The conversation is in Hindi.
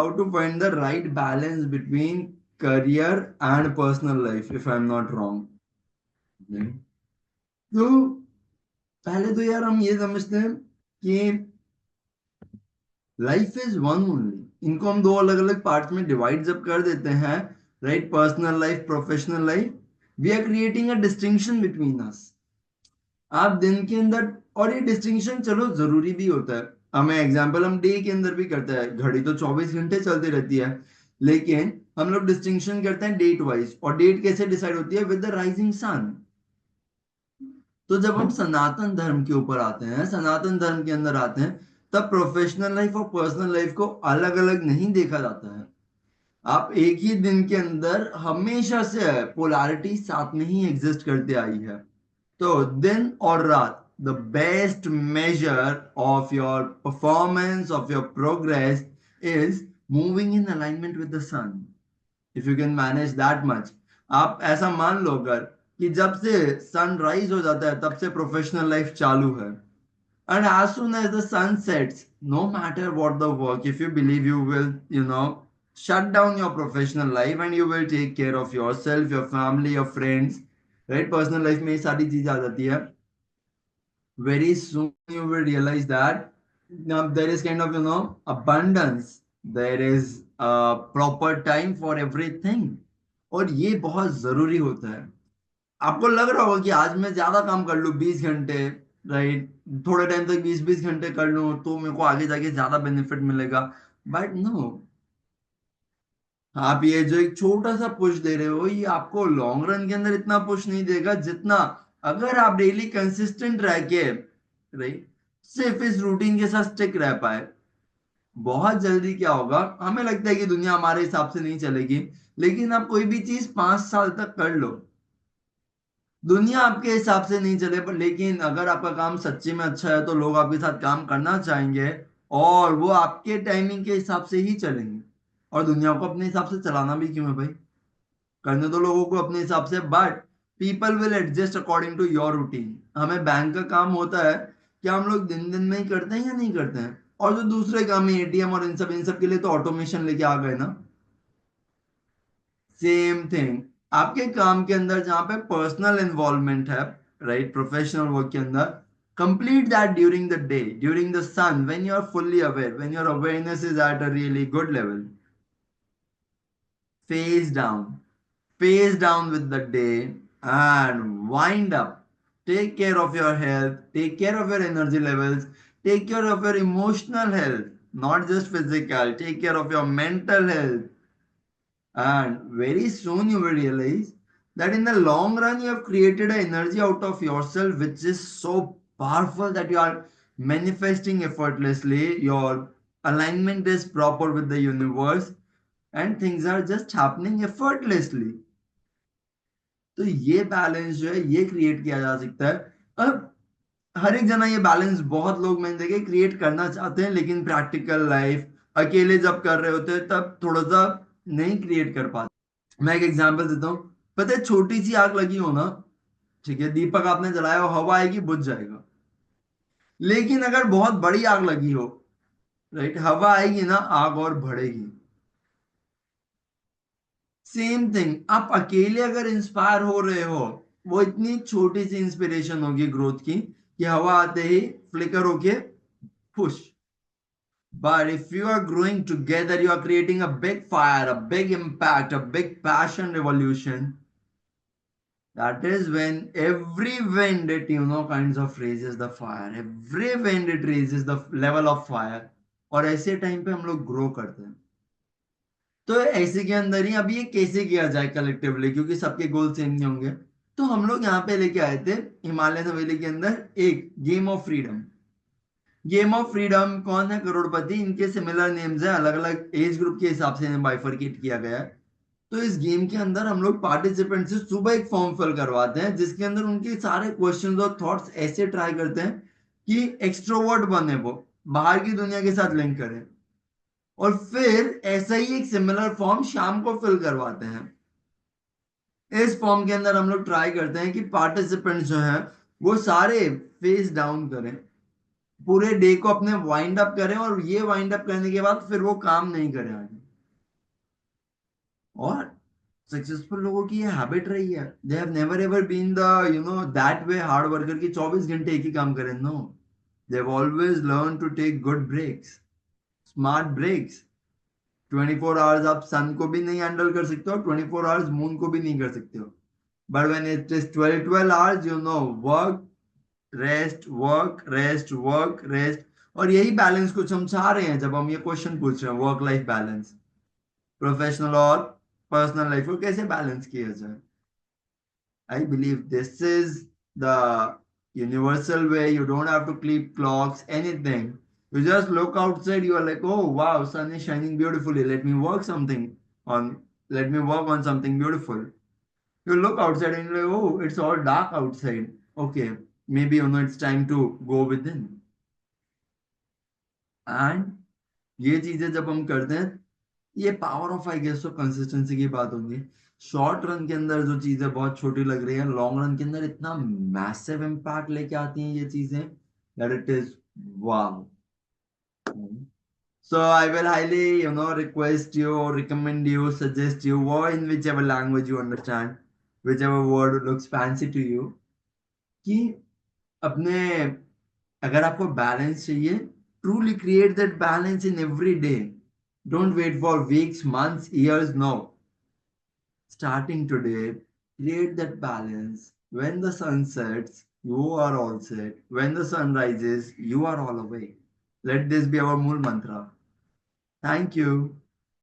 how to find the right balance between career and personal life, if I'm not wrong. Okay. तो पहले तो यार हम ये समझते हैं कि लाइफ इज वन ओनली। इनको हम दो अलग अलग पार्ट्स में डिवाइड जब कर देते हैं, right, personal life, professional life, we are creating a distinction between us. आप दिन के अंदर, और ये डिस्टिंक्शन चलो जरूरी भी होता है, हमें एग्जांपल हम डे के अंदर भी करते हैं, घड़ी तो 24 घंटे चलती रहती है, लेकिन हम लोग डिस्टिंक्शन करते हैं डेट वाइज। और डेट कैसे डिसाइड होती है? With the rising sun. तो जब हम सनातन धर्म के ऊपर आते हैं, सनातन धर्म के अंदर आते हैं, तब प्रोफेशनल लाइफ और पर्सनल लाइफ को अलग अलग नहीं देखा जाता है। आप एक ही दिन के अंदर हमेशा से पोलैरिटी साथ में ही एग्जिस्ट करते आई है। तो दिन और रात, the best measure of your performance, of your progress, is moving in alignment with the sun. If you can manage that much, आप ऐसा मान लो अगर कि जब से सनराइज हो जाता है तब से प्रोफेशनल लाइफ चालू है, and as soon as the sun sets, no matter what the work, if you believe, you will, shut down your professional life and you will take care of yourself, your family, your friends, right? Personal life में ये सारी चीज आ जाती है। Very soon you will realize that now there is kind of, abundance. There is a proper time for everything. और ये बहुत जरूरी होता है। आपको लग रहा होगा कि आज मैं ज्यादा काम कर लूं, 20 घंटे, राइट, थोड़े टाइम तक 20-20 घंटे कर लूं तो मेरे को आगे जाके ज्यादा बेनिफिट मिलेगा। बट नो, आप ये जो एक छोटा सा पुश दे रहे हो, ये आपको लॉन्ग रन के अंदर इतना पुश नहीं देगा जितना अगर आप डेली कंसिस्टेंट रह के, राइट, सिर्फ इस रूटीन के साथ स्टिक रह पाए। बहुत जल्दी क्या होगा, हमें लगता है कि दुनिया हमारे हिसाब से नहीं चलेगी, लेकिन आप कोई भी चीज 5 साल तक कर लो, दुनिया आपके हिसाब से नहीं चले पर, लेकिन अगर आपका काम सच्ची में अच्छा है तो लोग आपके साथ काम करना चाहेंगे, और वो आपके टाइमिंग के हिसाब से ही चलेंगे। और दुनिया को अपने हिसाब से चलाना भी क्यों है भाई, करने तो लोगों को अपने हिसाब से, but people will adjust according to your routine. हमें बैंक का काम होता है, क्या हम लोग दिन दिन में ही करते हैं या नहीं करते हैं? और जो दूसरे काम है, एटीएम और इन सब के लिए तो ऑटोमेशन लेके आ गए ना। सेम थिंग आपके काम के अंदर जहां पे पर्सनल इन्वॉल्वमेंट है, राइट, प्रोफेशनल वर्क के अंदर, complete that during the day, during the sun, when you are fully aware, when your awareness is at a really good level. Face down, face down with the day and wind up. Take care of your health, take care of your energy levels, take care of your emotional health, not just physical, take care of your mental health. And very soon you will realize that in the long run, you have created an energy out of yourself, which is so powerful that you are manifesting effortlessly. Your alignment is proper with the universe, and things are just happening effortlessly. तो ये बैलेंस जो है ये क्रिएट किया जा सकता है। अब हर एक जना ये बैलेंस, बहुत लोग मैंने देखे क्रिएट करना चाहते हैं, लेकिन प्रैक्टिकल लाइफ, अकेले जब कर रहे होते हैं तब थोड़ा सा नहीं क्रिएट कर पाते। मैं एक एग्जांपल देता हूँ। पता है, छोटी सी आग लगी हो ना, ठीक है, दीपक आपने जलाया हो, हवा आएगी, बुझ जाएगा। लेकिन अगर बहुत बड़ी आग लगी हो, राइट, हवा आएगी ना, आग और बढ़ेगी। सेम थिंग, आप अकेले अगर इंस्पायर हो रहे हो, वो इतनी छोटी सी इंस्पिरेशन होगी ग्रोथ की कि हवा आते ही फ्लिकर होके push. But if you are growing together, you are creating a big fire, a big impact, a big passion revolution. That is when every wind it, kinds of raises the fire. Every wind it raises the level of fire. और ऐसे टाइम पे हम लोग ग्रो करते हैं। तो ऐसे के अंदर ही अब ये कैसे किया जाए कलेक्टिवली, क्योंकि सबके गोल सेम नहीं होंगे। तो हम लोग यहाँ पे लेके आए थे हिमालयन हवेली के अंदर एक game of freedom. Game of freedom कौन है? करोड़पति, इनके सिमिलर नेम्स हैं, अलग अलग एज ग्रुप के हिसाब से इन्हें बाइफरकेट किया गया है। तो इस गेम के अंदर हम लोग पार्टिसिपेंट से सुबह एक फॉर्म फिल करवाते हैं, जिसके अंदर उनके सारे क्वेश्चंस और थॉट्स ऐसे ट्राई करते हैं कि एक्सट्रोवर्ट बने, वो बाहर की दुनिया के साथ लिंक करें। और फिर ऐसा ही एक सिमिलर फॉर्म शाम को फिल करवाते हैं। इस फॉर्म के अंदर हम लोग ट्राई करते हैं कि पार्टिसिपेंट्स जो हैं वो सारे फेस डाउन करें, पूरे डे को अपने वाइंड अप करें और ये वाइंड अप करने के बाद फिर वो काम नहीं करें आगे। और सक्सेसफुल लोगों की ये हैबिट रही है, they have never ever been the that way hard worker की 24 घंटे एक ही काम करें। No, they have always learn to take good breaks, smart breaks. 24 hours आप सन को भी नहीं हैंडल कर सकते हो, 24 आवर्स मून को भी नहीं कर सकते हो। But when it is 12 12 hours, work rest work rest work rest. और यही बैलेंस कुछ हम चाह रहे हैं जब हम ये क्वेश्चन पूछ रहे हैं, वर्क लाइफ बैलेंस, प्रोफेशनल और पर्सनल लाइफ को कैसे बैलेंस किया जाए। I believe this is the universal way. You don't have to keep clocks, anything. You just look outside, you are like, oh wow, sun is shining beautifully. Let me work on something beautiful. You look outside and you're like, oh, it's all dark outside. Okay, maybe it's time to go within. And ये चीजें जब हम करते हैं, ये पावर ऑफ आई गेस तो कंसिस्टेंसी की बात होगी। शॉर्ट रन के अंदर जो चीजें बहुत छोटी लग रही है, लॉन्ग रन के अंदर इतना मैसिव इम्पैक्ट लेके आती हैं ये चीजें, that it is wow. So I will highly, request you or recommend you, suggest you, or in whichever language you understand, whichever word looks fancy to you, कि अपने, अगर आपको बैलेंस चाहिए, truly create that balance in every day. Don't wait for weeks, months, years. No. Starting today, create that balance. When the sun sets, you are all set. When the sun rises, you are all awake. Let this be our Mool mantra. Thank you.